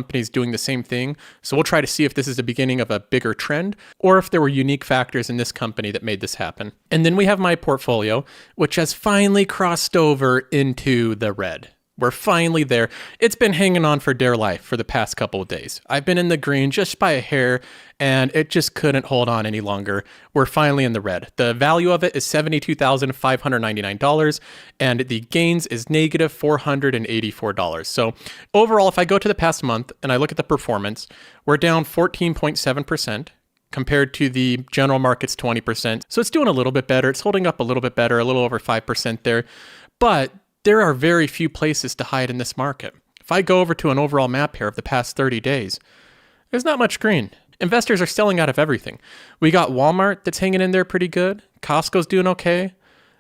companies doing the same thing. So we'll try to see if this is the beginning of a bigger trend or if there were unique factors in this company that made this happen. And then we have my portfolio, which has finally crossed over into the red. We're finally there. It's been hanging on for dear life for the past couple of days. I've been in the green just by a hair, and it just couldn't hold on any longer. We're finally in the red. The value of it is $72,599, and the gains is negative $484. So overall, if I go to the past month and I look at the performance, we're down 14.7%. compared to the general market's 20%. So it's doing a little bit better. It's holding up a little bit better, a little over 5% there. But there are very few places to hide in this market. If I go over to an overall map here of the past 30 days, there's not much green. Investors are selling out of everything. We got Walmart that's hanging in there pretty good. Costco's doing okay.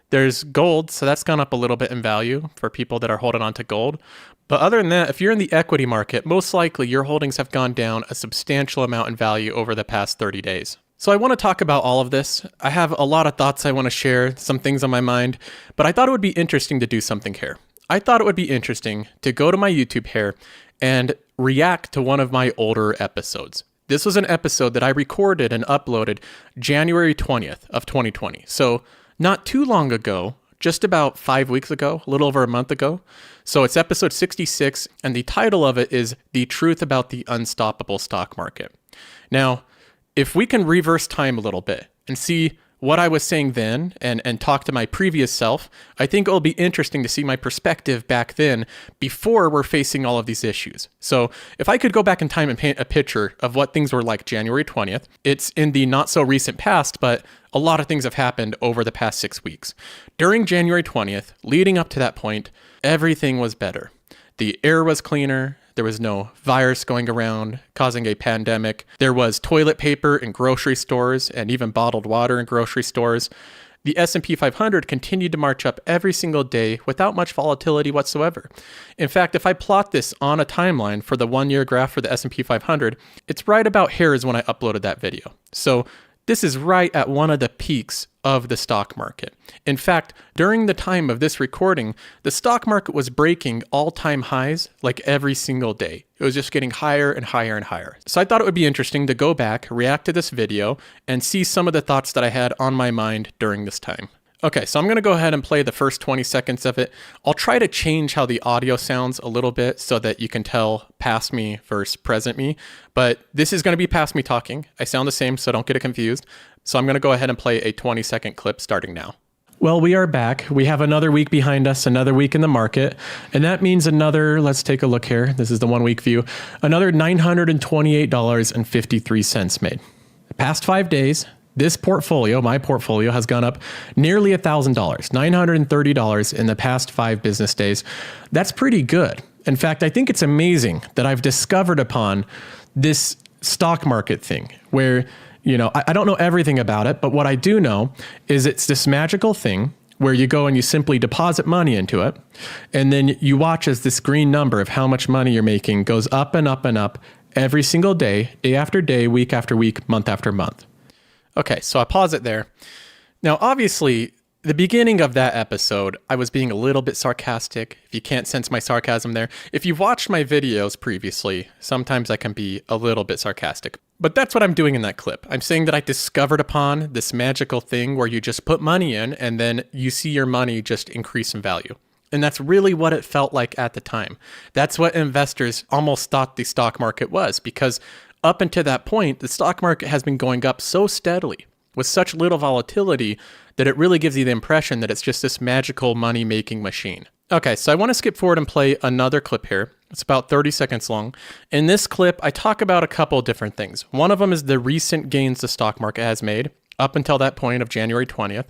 There's gold, so that's gone up a little bit in value for people that are holding on to gold. But other than that, if you're in the equity market, most likely your holdings have gone down a substantial amount in value over the past 30 days. So I want to talk about all of this. I have a lot of thoughts I want to share, some things on my mind, but I thought it would be interesting to do something here. I thought it would be interesting to go to my YouTube here and react to one of my older episodes. This was an episode that I recorded and uploaded January 20th of 2020. So not too long ago, just about 5 weeks ago, a little over a month ago. So it's episode 66, and the title of it is The Truth About the Unstoppable Stock Market. Now, if we can reverse time a little bit and see what I was saying then and talk to my previous self, I think it'll be interesting to see my perspective back then before we're facing all of these issues. So if I could go back in time and paint a picture of what things were like January 20th, it's in the not so recent past, but a lot of things have happened over the past 6 weeks. During January 20th, leading up to that point, everything was better. The air was cleaner. There was no virus going around causing a pandemic. There was toilet paper in grocery stores and even bottled water in grocery stores. The S&P 500 continued to march up every single day without much volatility whatsoever. In fact, if I plot this on a timeline for the 1-year graph for the S&P 500, it's right about here is when I uploaded that video. So this is right at one of the peaks of the stock market. In fact, during the time of this recording, the stock market was breaking all-time highs like every single day. It was just getting higher and higher and higher. So I thought it would be interesting to go back, react to this video, and see some of the thoughts that I had on my mind during this time. Okay, so I'm going to go ahead and play the first 20 seconds of it. I'll try to change how the audio sounds a little bit so that you can tell past me versus present me. But this is going to be past me talking. I sound the same, so don't get it confused. So I'm going to go ahead and play a 20-second clip starting now. Well, we are back. We have another week behind us, another week in the market. And that means another, let's take a look here. This is the 1 week view. Another $928.53 made. The past 5 days, this portfolio, my portfolio, has gone up nearly $1,000, $930 in the past 5 business days. That's pretty good. In fact, I think it's amazing that I've discovered upon this stock market thing where, you know, I don't know everything about it, but what I do know is it's this magical thing where you go and you simply deposit money into it, and then you watch as this green number of how much money you're making goes up and up and up every single day, day after day, week after week, month after month. Okay, so I pause it there. Now, obviously, the beginning of that episode, I was being a little bit sarcastic. If you can't sense my sarcasm there. If you've watched my videos previously, sometimes I can be a little bit sarcastic. But that's what I'm doing in that clip. I'm saying that I discovered upon this magical thing where you just put money in and then you see your money just increase in value. And that's really what it felt like at the time. That's what investors almost thought the stock market was, because up until that point, the stock market has been going up so steadily with such little volatility that it really gives you the impression that it's just this magical money-making machine. Okay, so I want to skip forward and play another clip here. It's about 30 seconds long. In this clip, I talk about a couple different things. One of them is the recent gains the stock market has made up until that point of January 20th.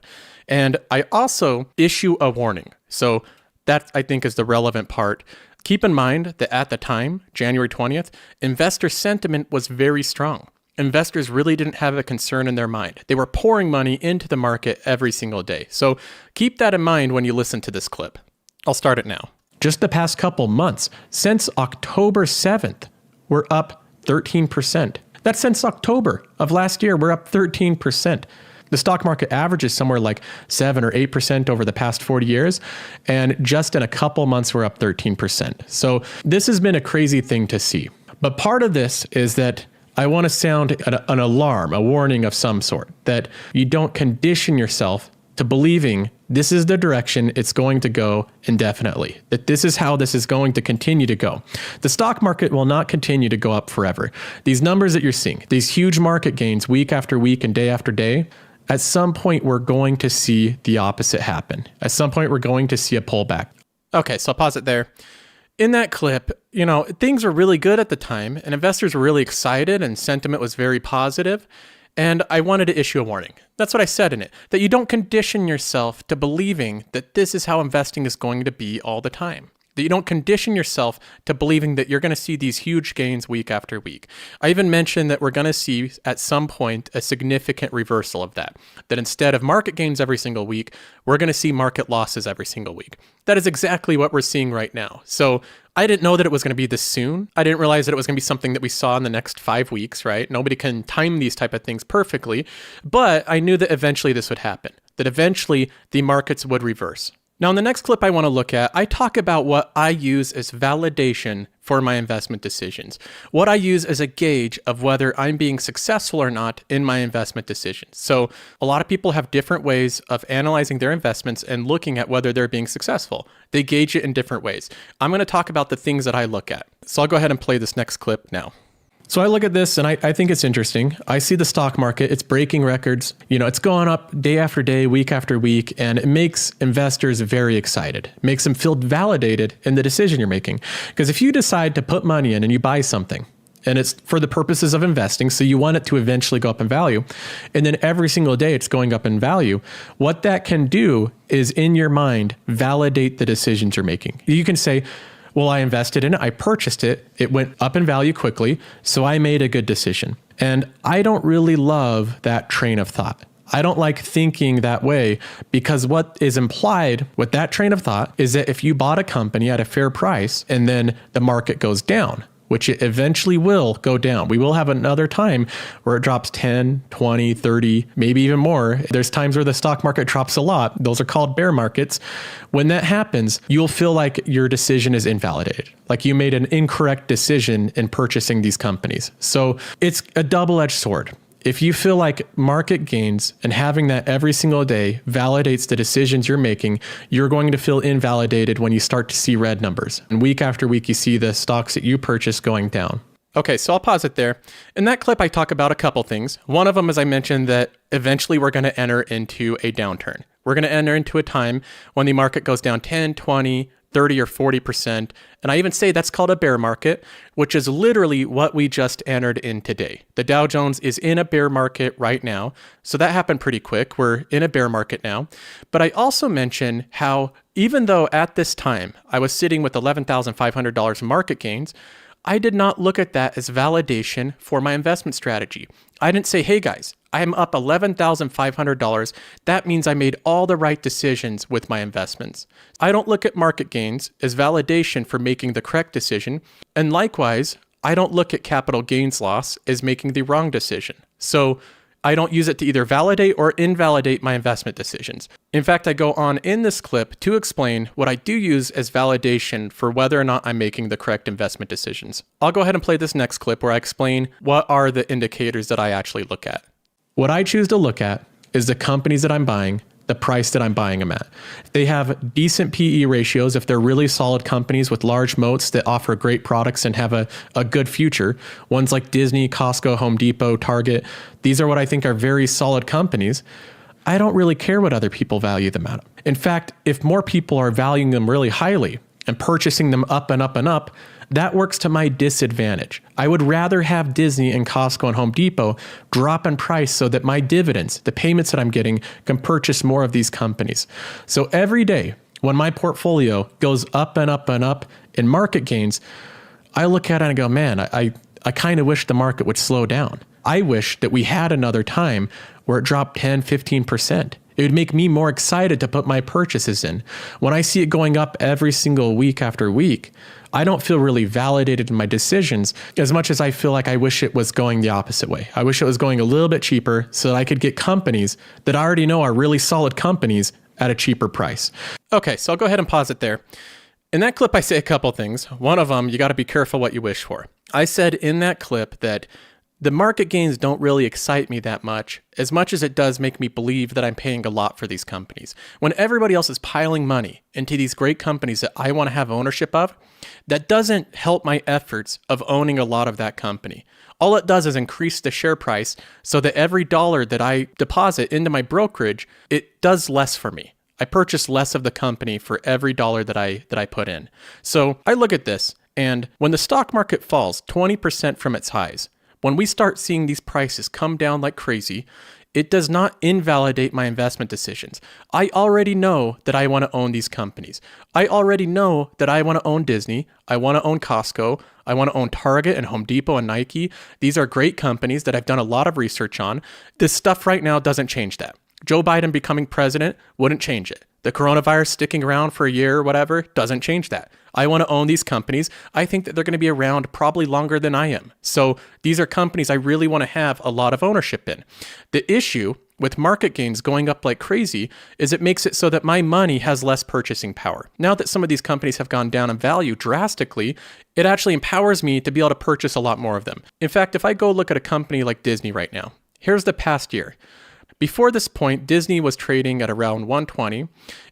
And I also issue a warning. So that, I think, is the relevant part. Keep in mind that at the time, January 20th, investor sentiment was very strong. Investors really didn't have a concern in their mind. They were pouring money into the market every single day. So keep that in mind when you listen to this clip. I'll start it now. Just the past couple months, since October 7th, we're up 13%. That's since October of last year, we're up 13%. The stock market averages somewhere like 7 or 8% over the past 40 years. And just in a couple months, we're up 13%. So this has been a crazy thing to see. But part of this is that I want to sound an alarm, a warning of some sort, that you don't condition yourself to believing this is the direction it's going to go indefinitely, that this is how this is going to continue to go. The stock market will not continue to go up forever. These numbers that you're seeing, these huge market gains week after week and day after day, at some point we're going to see the opposite happen. At some point we're going to see a pullback. Okay, so I'll pause it there. In that clip, things were really good at the time and investors were really excited and sentiment was very positive. And I wanted to issue a warning. That's what I said in it, that you don't condition yourself to believing that this is how investing is going to be all the time. That you don't condition yourself to believing that you're going to see these huge gains week after week. I even mentioned that we're going to see at some point a significant reversal of that. That instead of market gains every single week, we're going to see market losses every single week. That is exactly what we're seeing right now. So I didn't know that it was going to be this soon. I didn't realize that it was going to be something that we saw in the next 5 weeks, right? Nobody can time these type of things perfectly, but I knew that eventually this would happen, that eventually the markets would reverse. Now, in the next clip I want to look at, I talk about what I use as validation for my investment decisions, what I use as a gauge of whether I'm being successful or not in my investment decisions. So a lot of people have different ways of analyzing their investments and looking at whether they're being successful. They gauge it in different ways. I'm going to talk about the things that I look at. So I'll go ahead and play this next clip now. So I look at this and I think it's interesting. I see the stock market, it's breaking records. It's going up day after day, week after week, and it makes investors very excited. It makes them feel validated in the decision you're making. Because if you decide to put money in and you buy something, and it's for the purposes of investing, so you want it to eventually go up in value, and then every single day it's going up in value, what that can do is in your mind, validate the decisions you're making. You can say, well, I invested in it, I purchased it, it went up in value quickly, so I made a good decision. And I don't really love that train of thought. I don't like thinking that way because what is implied with that train of thought is that if you bought a company at a fair price and then the market goes down, which it eventually will go down. We will have another time where it drops 10, 20, 30, maybe even more. There's times where the stock market drops a lot. Those are called bear markets. When that happens, you'll feel like your decision is invalidated, like you made an incorrect decision in purchasing these companies. So it's a double-edged sword. If you feel like market gains and having that every single day validates the decisions you're making, you're going to feel invalidated when you start to see red numbers. And week after week, you see the stocks that you purchase going down. Okay, so I'll pause it there. In that clip, I talk about a couple things. One of them is I mentioned that eventually we're going to enter into a downturn. We're going to enter into a time when the market goes down 10, 20, 30 or 40%. And I even say that's called a bear market, which is literally what we just entered in today. The Dow Jones is in a bear market right now. So that happened pretty quick. We're in a bear market now. But I also mention how even though at this time I was sitting with $11,500 in market gains, I did not look at that as validation for my investment strategy. I didn't say, hey guys, I'm up $11,500. That means I made all the right decisions with my investments. I don't look at market gains as validation for making the correct decision. And likewise, I don't look at capital gains loss as making the wrong decision. So I don't use it to either validate or invalidate my investment decisions. In fact, I go on in this clip to explain what I do use as validation for whether or not I'm making the correct investment decisions. I'll go ahead and play this next clip where I explain what are the indicators that I actually look at. What I choose to look at is the companies that I'm buying, the price that I'm buying them at. They have decent PE ratios if they're really solid companies with large moats that offer great products and have a good future. Ones like Disney, Costco, Home Depot, Target. These are what I think are very solid companies. I don't really care what other people value them at. In fact, if more people are valuing them really highly and purchasing them up and up and up, that works to my disadvantage. I would rather have Disney and Costco and Home Depot drop in price so that my dividends, the payments that I'm getting, can purchase more of these companies. So every day when my portfolio goes up and up and up in market gains, I look at it and I go, man, I kind of wish the market would slow down. I wish that we had another time where it dropped 10, 15%. It would make me more excited to put my purchases in. When I see it going up every single week after week, I don't feel really validated in my decisions as much as I feel like I wish it was going the opposite way. I wish it was going a little bit cheaper so that I could get companies that I already know are really solid companies at a cheaper price. Okay, so I'll go ahead and pause it there. In that clip, I say a couple things. One of them, you got to be careful what you wish for. I said in that clip that the market gains don't really excite me that much as it does make me believe that I'm paying a lot for these companies. When everybody else is piling money into these great companies that I want to have ownership of, that doesn't help my efforts of owning a lot of that company. All it does is increase the share price so that every dollar that I deposit into my brokerage, it does less for me. I purchase less of the company for every dollar that I put in. So I look at this, and when the stock market falls 20% from its highs, when we start seeing these prices come down like crazy, it does not invalidate my investment decisions. I already know that I want to own these companies. I already know that I want to own Disney. I want to own Costco. I want to own Target and Home Depot and Nike. These are great companies that I've done a lot of research on. This stuff right now doesn't change that. Joe Biden becoming president wouldn't change it. The coronavirus sticking around for a year or whatever doesn't change that. I want to own these companies. I think that they're going to be around probably longer than I am. So these are companies I really want to have a lot of ownership in. The issue with market gains going up like crazy is it makes it so that my money has less purchasing power. Now that some of these companies have gone down in value drastically, it actually empowers me to be able to purchase a lot more of them. In fact, if I go look at a company like Disney right now, here's the past year. Before this point, Disney was trading at around 120,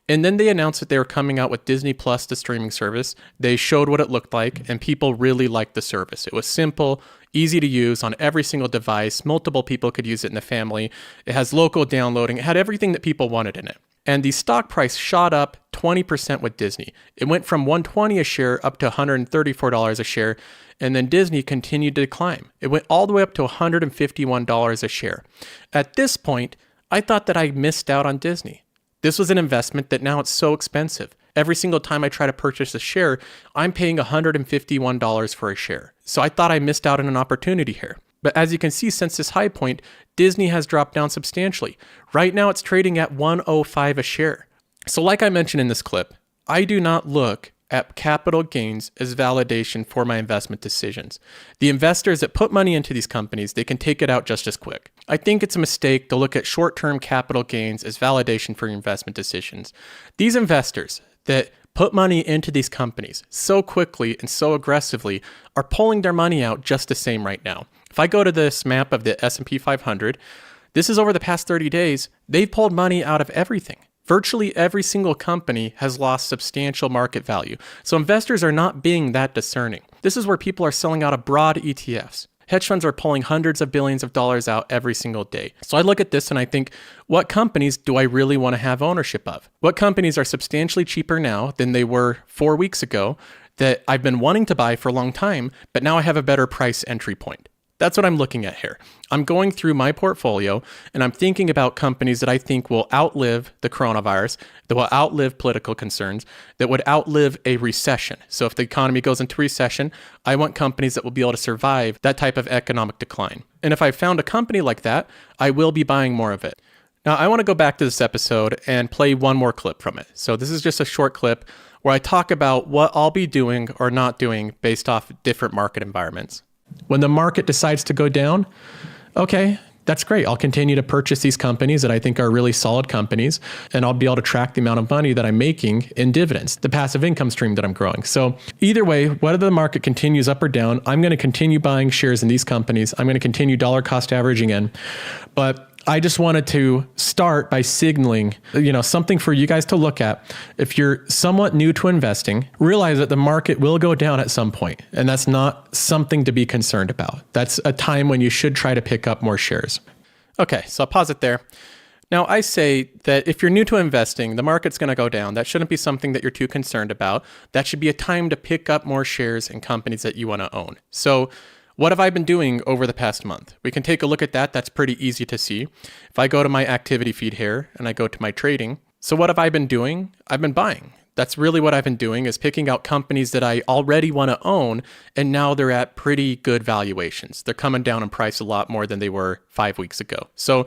and then they announced that they were coming out with Disney Plus, the streaming service. They showed what it looked like, and people really liked the service. It was simple, easy to use on every single device. Multiple people could use it in the family. It has local downloading. It had everything that people wanted in it. And the stock price shot up 20% with Disney. It went from $120 a share up to $134 a share. And then Disney continued to climb. It went all the way up to $151 a share. At this point, I thought that I missed out on Disney. This was an investment that now it's so expensive. Every single time I try to purchase a share, I'm paying $151 for a share. So I thought I missed out on an opportunity here. But as you can see, since this high point, Disney has dropped down substantially. Right now, it's trading at $105 a share. So like I mentioned in this clip, I do not look at capital gains as validation for my investment decisions. The investors that put money into these companies, they can take it out just as quick. I think it's a mistake to look at short-term capital gains as validation for your investment decisions. These investors that put money into these companies so quickly and so aggressively are pulling their money out just the same right now. If I go to this map of the S&P 500, this is over the past 30 days, they've pulled money out of everything. Virtually every single company has lost substantial market value. So investors are not being that discerning. This is where people are selling out of broad ETFs. Hedge funds are pulling hundreds of billions of dollars out every single day. So I look at this and I think, what companies do I really want to have ownership of? What companies are substantially cheaper now than they were 4 weeks ago that I've been wanting to buy for a long time, but now I have a better price entry point? That's what I'm looking at here. I'm going through my portfolio and I'm thinking about companies that I think will outlive the coronavirus, that will outlive political concerns, that would outlive a recession. So if the economy goes into recession, I want companies that will be able to survive that type of economic decline. And if I found a company like that, I will be buying more of it. Now, I want to go back to this episode and play one more clip from it. So this is just a short clip where I talk about what I'll be doing or not doing based off different market environments. When the market decides to go down, okay, that's great. I'll continue to purchase these companies that I think are really solid companies, and I'll be able to track the amount of money that I'm making in dividends, the passive income stream that I'm growing. So either way, whether the market continues up or down, I'm going to continue buying shares in these companies. I'm going to continue dollar cost averaging in. But I just wanted to start by signaling, something for you guys to look at. If you're somewhat new to investing, realize that the market will go down at some point, and that's not something to be concerned about. That's a time when you should try to pick up more shares. Okay, so I'll pause it there. Now, I say that if you're new to investing, the market's going to go down. That shouldn't be something that you're too concerned about. That should be a time to pick up more shares in companies that you want to own. So what have I been doing over the past month? We can take a look at that. That's pretty easy to see. If I go to my activity feed here and I go to my trading, so what have I been doing? I've been buying. That's really what I've been doing, is picking out companies that I already want to own, and now they're at pretty good valuations. They're coming down in price a lot more than they were 5 weeks ago. So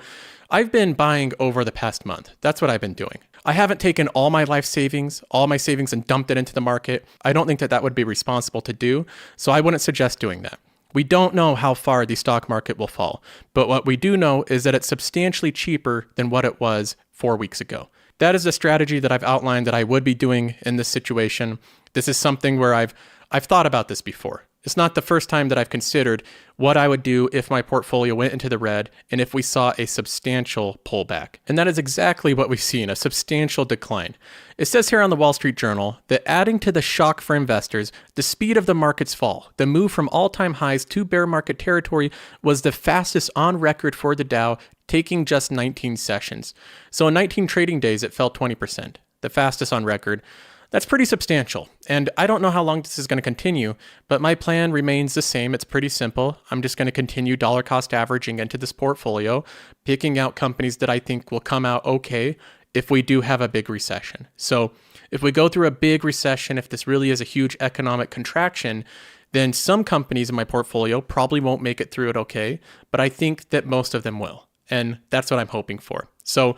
I've been buying over the past month. That's what I've been doing. I haven't taken all my savings, and dumped it into the market. I don't think that that would be responsible to do, so I wouldn't suggest doing that. We don't know how far the stock market will fall, but what we do know is that it's substantially cheaper than what it was 4 weeks ago. That is a strategy that I've outlined that I would be doing in this situation. This is something where I've thought about this before. It's not the first time that I've considered what I would do if my portfolio went into the red and if we saw a substantial pullback. And that is exactly what we've seen, a substantial decline. It says here on the Wall Street Journal that adding to the shock for investors, the speed of the market's fall, the move from all-time highs to bear market territory was the fastest on record for the Dow, taking just 19 sessions. So in 19 trading days, it fell 20%, the fastest on record. That's pretty substantial, and I don't know how long this is going to continue, but my plan remains the same. It's pretty simple. I'm just going to continue dollar cost averaging into this portfolio, picking out companies that I think will come out okay if we do have a big recession. So if we go through a big recession, if this really is a huge economic contraction, then some companies in my portfolio probably won't make it through it okay, but I think that most of them will, and that's what I'm hoping for. So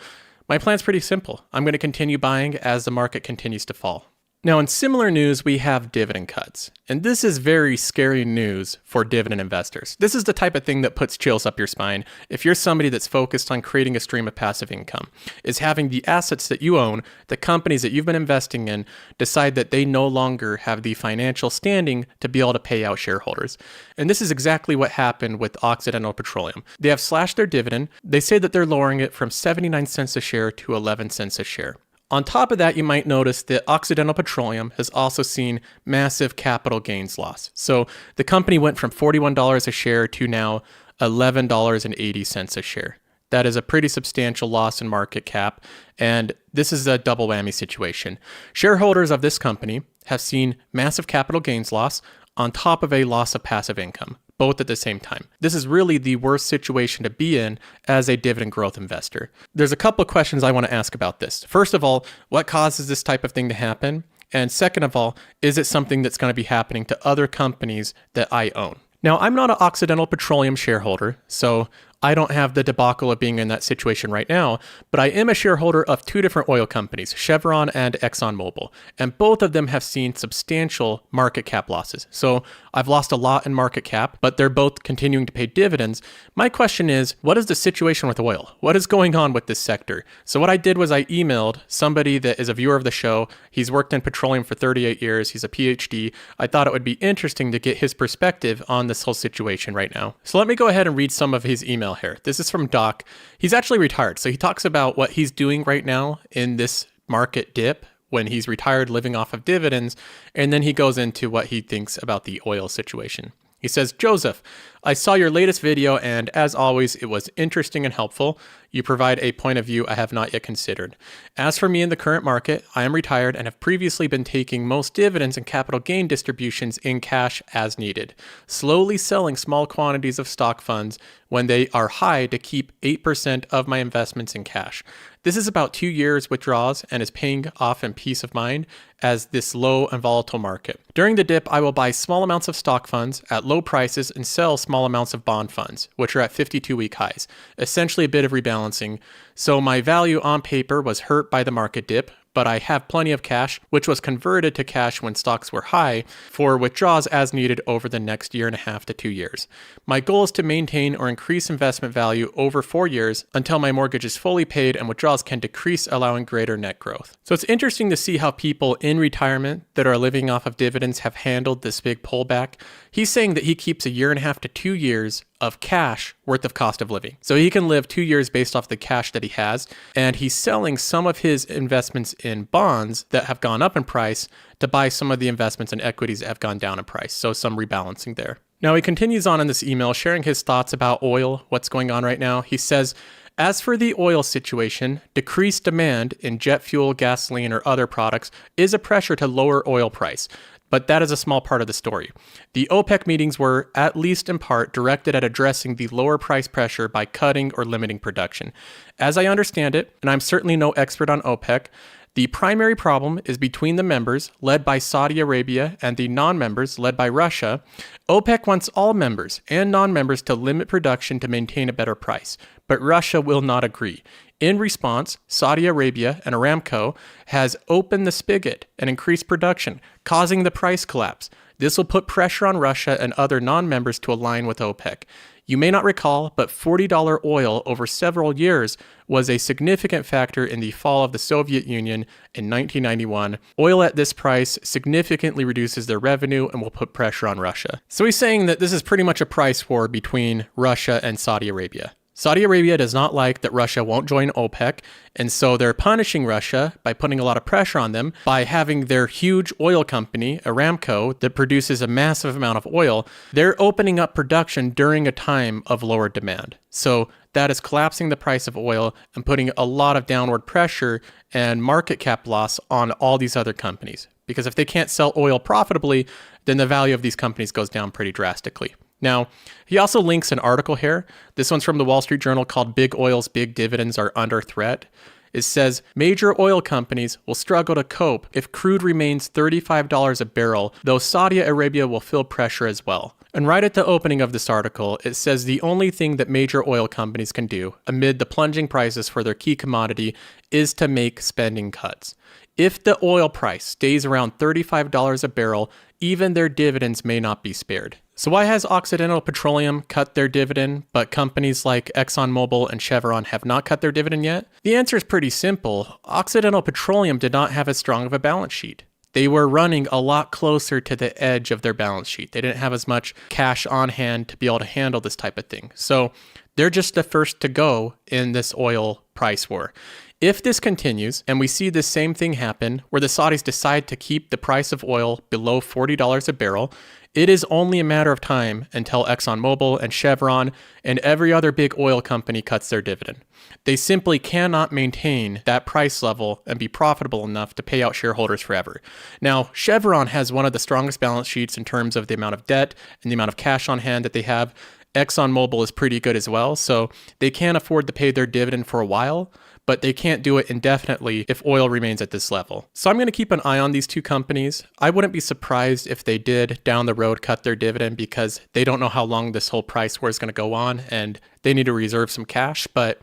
my plan's pretty simple. I'm going to continue buying as the market continues to fall. Now, in similar news, we have dividend cuts. And this is very scary news for dividend investors. This is the type of thing that puts chills up your spine if you're somebody that's focused on creating a stream of passive income, is having the assets that you own, the companies that you've been investing in, decide that they no longer have the financial standing to be able to pay out shareholders. And this is exactly what happened with Occidental Petroleum. They have slashed their dividend. They say that they're lowering it from 79 cents a share to 11 cents a share. On top of that, you might notice that Occidental Petroleum has also seen massive capital gains loss. So the company went from $41 a share to now $11.80 a share. That is a pretty substantial loss in market cap, and this is a double whammy situation. Shareholders of this company have seen massive capital gains loss on top of a loss of passive income, both at the same time. This is really the worst situation to be in as a dividend growth investor. There's a couple of questions I want to ask about this. First of all, what causes this type of thing to happen? And second of all, is it something that's going to be happening to other companies that I own? Now, I'm not an Occidental Petroleum shareholder, so I don't have the debacle of being in that situation right now, but I am a shareholder of two different oil companies, Chevron and ExxonMobil, and both of them have seen substantial market cap losses. So I've lost a lot in market cap, but they're both continuing to pay dividends. My question is, what is the situation with oil? What is going on with this sector? So what I did was I emailed somebody that is a viewer of the show. He's worked in petroleum for 38 years. He's a PhD. I thought it would be interesting to get his perspective on this whole situation right now. So let me go ahead and read some of his email here. This is from Doc. He's actually retired. So he talks about what he's doing right now in this market dip when he's retired, living off of dividends. And then he goes into what he thinks about the oil situation. He says, Joseph, I saw your latest video, and as always, it was interesting and helpful. You provide a point of view I have not yet considered. As for me in the current market, I am retired and have previously been taking most dividends and capital gain distributions in cash as needed, slowly selling small quantities of stock funds when they are high to keep 8% of my investments in cash. This is about 2 years withdrawals and is paying off in peace of mind as this low and volatile market. During the dip, I will buy small amounts of stock funds at low prices and sell small amounts of bond funds, which are at 52-week highs, essentially a bit of rebalancing. So my value on paper was hurt by the market dip, but I have plenty of cash, which was converted to cash when stocks were high for withdrawals as needed over the next 1.5 to 2 years. My goal is to maintain or increase investment value over 4 years until my mortgage is fully paid and withdrawals can decrease, allowing greater net growth. So it's interesting to see how people in retirement that are living off of dividends have handled this big pullback. He's saying that he keeps 1.5 to 2 years of cash worth of cost of living. So he can live 2 years based off the cash that he has, and he's selling some of his investments in bonds that have gone up in price to buy some of the investments in equities that have gone down in price. So some rebalancing there. Now he continues on in this email sharing his thoughts about oil, what's going on right now. He says, as for the oil situation, decreased demand in jet fuel, gasoline, or other products is a pressure to lower oil price. But that is a small part of the story. The OPEC meetings were, at least in part, directed at addressing the lower price pressure by cutting or limiting production. As I understand it, and I'm certainly no expert on OPEC, the primary problem is between the members, led by Saudi Arabia, and the non-members, led by Russia. OPEC wants all members and non-members to limit production to maintain a better price, but Russia will not agree. In response, Saudi Arabia and Aramco has opened the spigot and increased production, causing the price collapse. This will put pressure on Russia and other non-members to align with OPEC. You may not recall, but $40 oil over several years was a significant factor in the fall of the Soviet Union in 1991. Oil at this price significantly reduces their revenue and will put pressure on Russia. So he's saying that this is pretty much a price war between Russia and Saudi Arabia. Saudi Arabia does not like that Russia won't join OPEC, and so they're punishing Russia by putting a lot of pressure on them by having their huge oil company, Aramco, that produces a massive amount of oil. They're opening up production during a time of lower demand. So that is collapsing the price of oil and putting a lot of downward pressure and market cap loss on all these other companies. Because if they can't sell oil profitably, then the value of these companies goes down pretty drastically. Now, he also links an article here. This one's from the Wall Street Journal called Big Oil's Big Dividends Are Under Threat. It says, major oil companies will struggle to cope if crude remains $35 a barrel, though Saudi Arabia will feel pressure as well. And right at the opening of this article, it says the only thing that major oil companies can do amid the plunging prices for their key commodity is to make spending cuts. If the oil price stays around $35 a barrel, even their dividends may not be spared. So why has Occidental Petroleum cut their dividend, but companies like ExxonMobil and Chevron have not cut their dividend yet? The answer is pretty simple. Occidental Petroleum did not have as strong of a balance sheet. They were running a lot closer to the edge of their balance sheet. They didn't have as much cash on hand to be able to handle this type of thing. So they're just the first to go in this oil price war. If this continues and we see this same thing happen where the Saudis decide to keep the price of oil below $40 a barrel, it is only a matter of time until ExxonMobil and Chevron and every other big oil company cuts their dividend. They simply cannot maintain that price level and be profitable enough to pay out shareholders forever. Now, Chevron has one of the strongest balance sheets in terms of the amount of debt and the amount of cash on hand that they have. ExxonMobil is pretty good as well, so they can afford to pay their dividend for a while, but they can't do it indefinitely if oil remains at this level. So I'm going to keep an eye on these two companies. I wouldn't be surprised if they did down the road cut their dividend because they don't know how long this whole price war is going to go on and they need to reserve some cash. But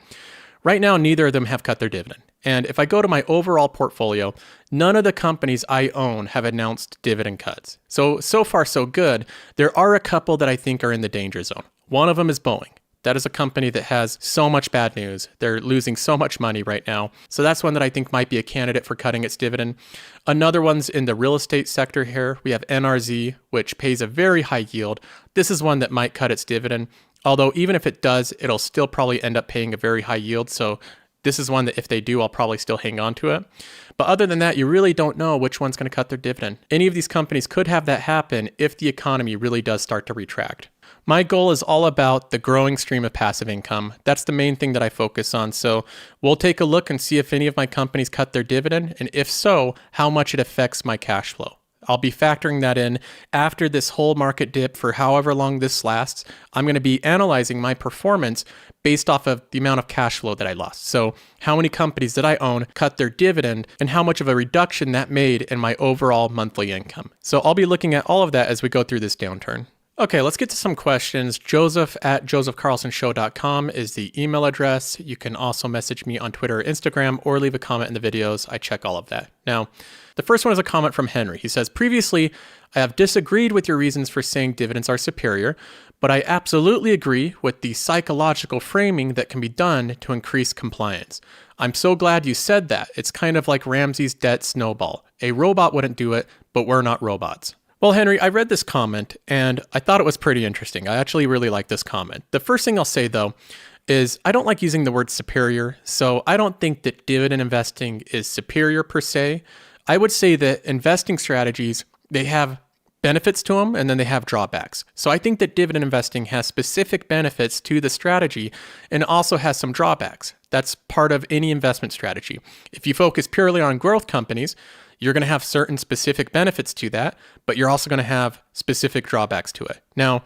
right now, neither of them have cut their dividend. And if I go to my overall portfolio, none of the companies I own have announced dividend cuts. So far, so good. There are a couple that I think are in the danger zone. One of them is Boeing. That is a company that has so much bad news. They're losing so much money right now. So that's one that I think might be a candidate for cutting its dividend. Another one's in the real estate sector here. We have NRZ, which pays a very high yield. This is one that might cut its dividend. Although even if it does, it'll still probably end up paying a very high yield. So this is one that if they do, I'll probably still hang on to it. But other than that, you really don't know which one's going to cut their dividend. Any of these companies could have that happen if the economy really does start to retract. My goal is all about the growing stream of passive income. That's the main thing that I focus on. So we'll take a look and see if any of my companies cut their dividend, and if so, how much it affects my cash flow. I'll be factoring that in after this whole market dip for however long this lasts. I'm going to be analyzing my performance based off of the amount of cash flow that I lost. So how many companies that I own cut their dividend and how much of a reduction that made in my overall monthly income. So I'll be looking at all of that as we go through this downturn. Okay, let's get to some questions. Joseph@josephcarlsonshow.com is the email address. You can also message me on Twitter or Instagram or leave a comment in the videos. I check all of that. Now, the first one is a comment from Henry. He says, previously, I have disagreed with your reasons for saying dividends are superior, but I absolutely agree with the psychological framing that can be done to increase compliance. I'm so glad you said that. It's kind of like Ramsey's debt snowball. A robot wouldn't do it, but we're not robots. Well, Henry, I read this comment and I thought it was pretty interesting. I actually really like this comment. The first thing I'll say, though, is I don't like using the word superior. So I don't think that dividend investing is superior per se. I would say that investing strategies, they have benefits to them and then they have drawbacks. So I think that dividend investing has specific benefits to the strategy and also has some drawbacks. That's part of any investment strategy. If you focus purely on growth companies, you're going to have certain specific benefits to that, but you're also going to have specific drawbacks to it. Now,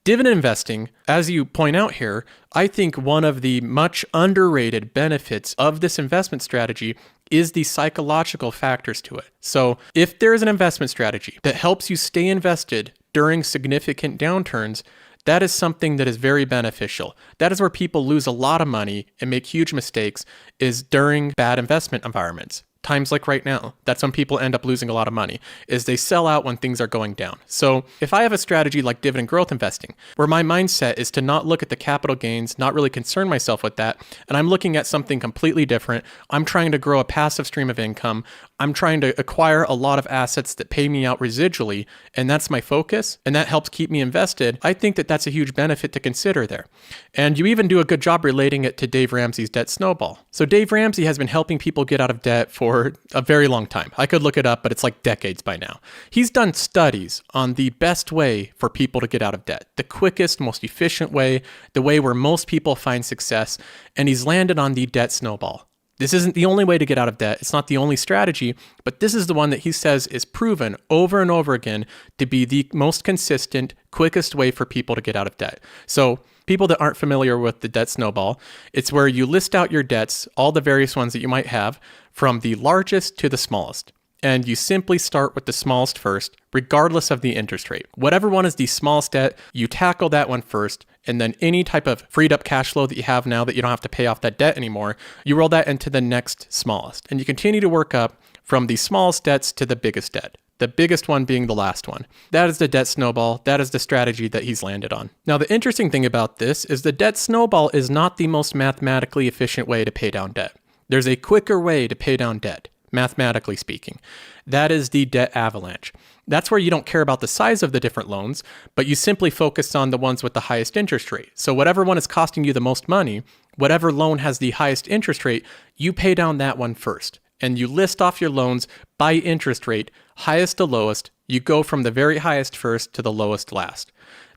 dividend investing, as you point out here, I think one of the much underrated benefits of this investment strategy is the psychological factors to it. So if there is an investment strategy that helps you stay invested during significant downturns, That is something that is very beneficial. That is where people lose a lot of money and make huge mistakes, is during bad investment environments. Times like right now, that's when people end up losing a lot of money, is they sell out when things are going down. So if I have a strategy like dividend growth investing, where my mindset is to not look at the capital gains, not really concern myself with that, and I'm looking at something completely different, I'm trying to grow a passive stream of income, I'm trying to acquire a lot of assets that pay me out residually, and that's my focus, and that helps keep me invested, I think that that's a huge benefit to consider there. And you even do a good job relating it to Dave Ramsey's debt snowball. So Dave Ramsey has been helping people get out of debt for a very long time. I could look it up, but it's like decades by now. He's done studies on the best way for people to get out of debt, the quickest, most efficient way, the way where most people find success, and he's landed on the debt snowball. This isn't the only way to get out of debt. It's not the only strategy, but this is the one that he says is proven over and over again to be the most consistent, quickest way for people to get out of debt. So people that aren't familiar with the debt snowball, it's where you list out your debts, all the various ones that you might have, from the largest to the smallest. And you simply start with the smallest first, regardless of the interest rate. Whatever one is the smallest debt, you tackle that one first, and then any type of freed up cash flow that you have now that you don't have to pay off that debt anymore, you roll that into the next smallest. And you continue to work up from the smallest debts to the biggest debt. The biggest one being the last one. That is the debt snowball. That is the strategy that he's landed on. Now, the interesting thing about this is the debt snowball is not the most mathematically efficient way to pay down debt. There's a quicker way to pay down debt, mathematically speaking. That is the debt avalanche. That's where you don't care about the size of the different loans, but you simply focus on the ones with the highest interest rate. So whatever one is costing you the most money, whatever loan has the highest interest rate, you pay down that one first. And you list off your loans by interest rate, highest to lowest. You go from the very highest first to the lowest last.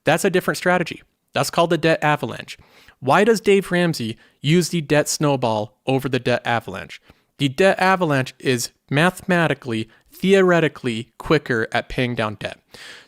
That's a different strategy. That's called the debt avalanche. Why does Dave Ramsey use the debt snowball over the debt avalanche? The debt avalanche is mathematically, theoretically quicker at paying down debt.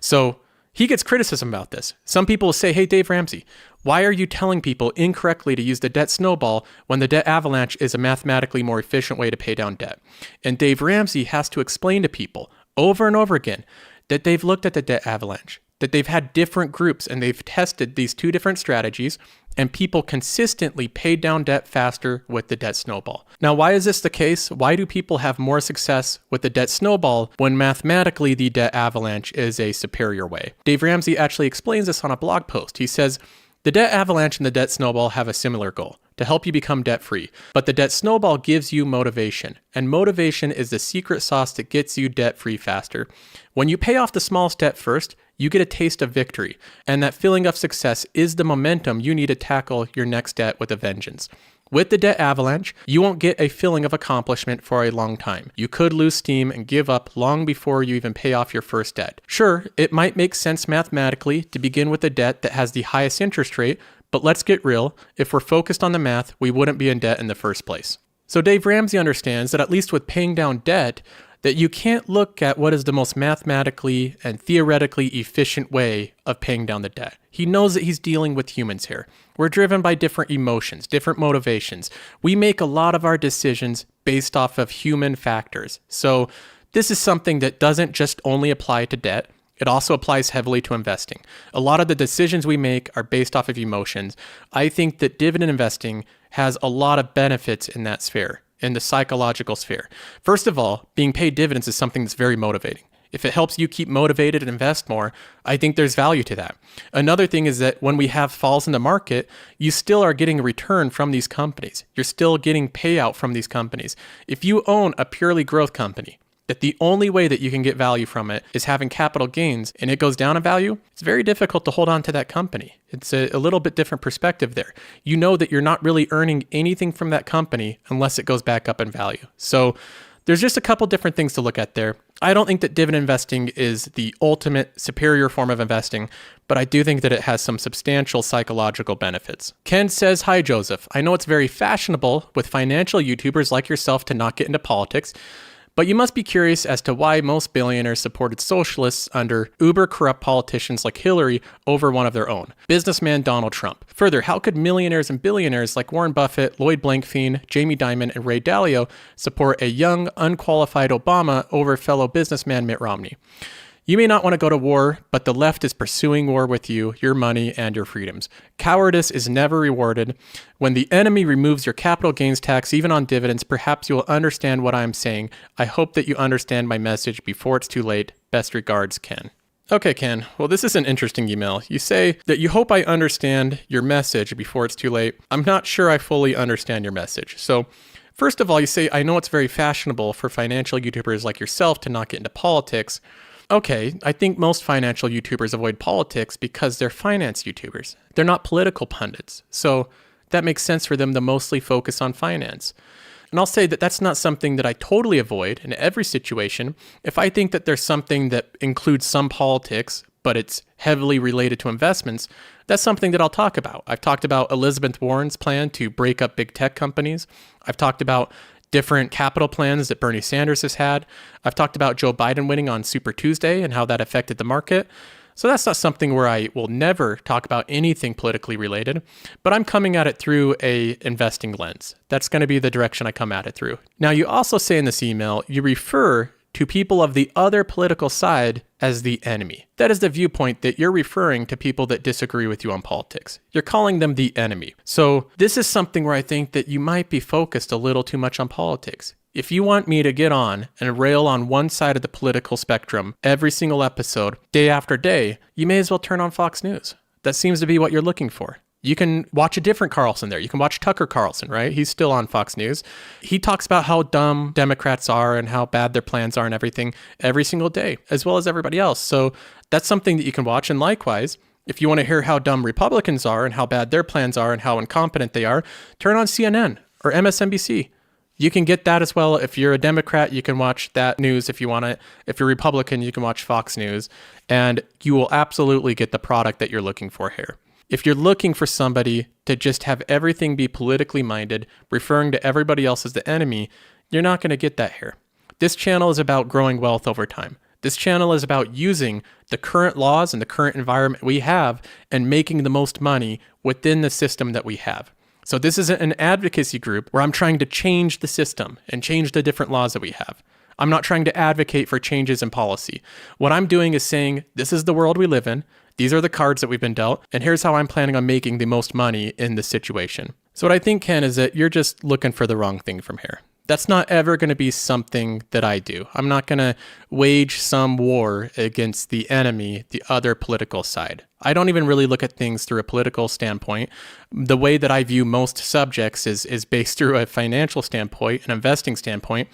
So he gets criticism about this. Some people will say, hey, Dave Ramsey, why are you telling people incorrectly to use the debt snowball when the debt avalanche is a mathematically more efficient way to pay down debt? And Dave Ramsey has to explain to people over and over again that they've looked at the debt avalanche, that they've had different groups and they've tested these two different strategies, and people consistently pay down debt faster with the debt snowball. Now, why is this the case? Why do people have more success with the debt snowball when mathematically the debt avalanche is a superior way? Dave Ramsey actually explains this on a blog post. He says, the debt avalanche and the debt snowball have a similar goal, to help you become debt-free. But the debt snowball gives you motivation, and motivation is the secret sauce that gets you debt-free faster. When you pay off the smallest debt first, you get a taste of victory, and that feeling of success is the momentum you need to tackle your next debt with a vengeance. With the debt avalanche, you won't get a feeling of accomplishment for a long time. You could lose steam and give up long before you even pay off your first debt. Sure, it might make sense mathematically to begin with a debt that has the highest interest rate, but let's get real, if we're focused on the math, we wouldn't be in debt in the first place. So Dave Ramsey understands that at least with paying down debt, that you can't look at what is the most mathematically and theoretically efficient way of paying down the debt. He knows that he's dealing with humans here. We're driven by different emotions, different motivations. We make a lot of our decisions based off of human factors. So this is something that doesn't just only apply to debt. It also applies heavily to investing. A lot of the decisions we make are based off of emotions. I think that dividend investing has a lot of benefits in that sphere, in the psychological sphere. First of all, being paid dividends is something that's very motivating. If it helps you keep motivated and invest more, I think there's value to that. Another thing is that when we have falls in the market, you still are getting a return from these companies. You're still getting payout from these companies. If you own a purely growth company, that the only way that you can get value from it is having capital gains and it goes down in value, it's very difficult to hold on to that company. It's a little bit different perspective there. You know that you're not really earning anything from that company unless it goes back up in value. So there's just a couple different things to look at there. I don't think that dividend investing is the ultimate superior form of investing, but I do think that it has some substantial psychological benefits. Ken says, hi, Joseph. I know it's very fashionable with financial YouTubers like yourself to not get into politics, but you must be curious as to why most billionaires supported socialists under uber-corrupt politicians like Hillary over one of their own, businessman Donald Trump. Further, how could millionaires and billionaires like Warren Buffett, Lloyd Blankfein, Jamie Dimon, and Ray Dalio support a young, unqualified Obama over fellow businessman Mitt Romney? You may not want to go to war, but the left is pursuing war with you, your money, and your freedoms. Cowardice is never rewarded. When the enemy removes your capital gains tax, even on dividends, perhaps you will understand what I am saying. I hope that you understand my message before it's too late. Best regards, Ken. Okay, Ken. Well, this is an interesting email. You say that you hope I understand your message before it's too late. I'm not sure I fully understand your message. So, first of all, you say, I know it's very fashionable for financial YouTubers like yourself to not get into politics. Okay, I think most financial YouTubers avoid politics because they're finance YouTubers. They're not political pundits. So that makes sense for them to mostly focus on finance. And I'll say that that's not something that I totally avoid in every situation. If I think that there's something that includes some politics, but it's heavily related to investments, that's something that I'll talk about. I've talked about Elizabeth Warren's plan to break up big tech companies. I've talked about different capital plans that Bernie Sanders has had. I've talked about Joe Biden winning on Super Tuesday and how that affected the market. So that's not something where I will never talk about anything politically related, but I'm coming at it through a investing lens. That's going to be the direction I come at it through. Now, you also say in this email, you refer to people of the other political side as the enemy. That is the viewpoint that you're referring to people that disagree with you on politics. You're calling them the enemy. So this is something where I think that you might be focused a little too much on politics. If you want me to get on and rail on one side of the political spectrum every single episode, day after day, you may as well turn on Fox News. That seems to be what you're looking for. You can watch a different Carlson there. You can watch Tucker Carlson, right? He's still on Fox News. He talks about how dumb Democrats are and how bad their plans are and everything every single day, as well as everybody else. So that's something that you can watch. And likewise, if you want to hear how dumb Republicans are and how bad their plans are and how incompetent they are, turn on CNN or MSNBC. You can get that as well. If you're a Democrat, you can watch that news if you want it. If you're Republican, you can watch Fox News. And you will absolutely get the product that you're looking for here. If you're looking for somebody to just have everything be politically minded, referring to everybody else as the enemy, you're not going to get that here. This channel is about growing wealth over time. This channel is about using the current laws and the current environment we have and making the most money within the system that we have. So this isn't an advocacy group where I'm trying to change the system and change the different laws that we have. I'm not trying to advocate for changes in policy. What I'm doing is saying, this is the world we live in. These are the cards that we've been dealt, and here's how I'm planning on making the most money in this situation. So what I think, Ken, is that you're just looking for the wrong thing from here. That's not ever going to be something that I do. I'm not going to wage some war against the enemy, the other political side. I don't even really look at things through a political standpoint. The way that I view most subjects is based through a financial standpoint, an investing standpoint.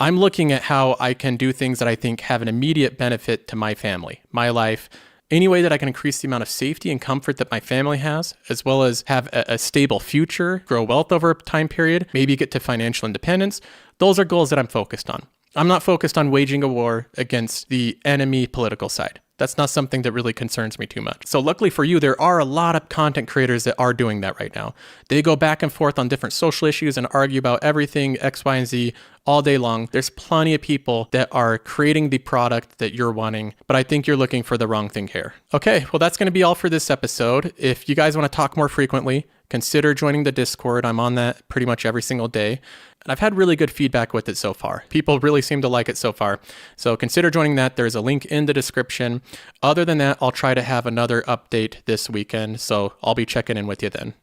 I'm looking at how I can do things that I think have an immediate benefit to my family, my life, any way that I can increase the amount of safety and comfort that my family has, as well as have a stable future, grow wealth over a time period, maybe get to financial independence. Those are goals that I'm focused on. I'm not focused on waging a war against the enemy political side. That's not something that really concerns me too much. So luckily for you, there are a lot of content creators that are doing that right now. They go back and forth on different social issues and argue about everything X, Y, and Z all day long. There's plenty of people that are creating the product that you're wanting, but I think you're looking for the wrong thing here. Okay, well, that's going to be all for this episode. If you guys want to talk more frequently, consider joining the Discord. I'm on that pretty much every single day. And I've had really good feedback with it so far. People really seem to like it so far. So consider joining that. There's a link in the description. Other than that, I'll try to have another update this weekend. So I'll be checking in with you then.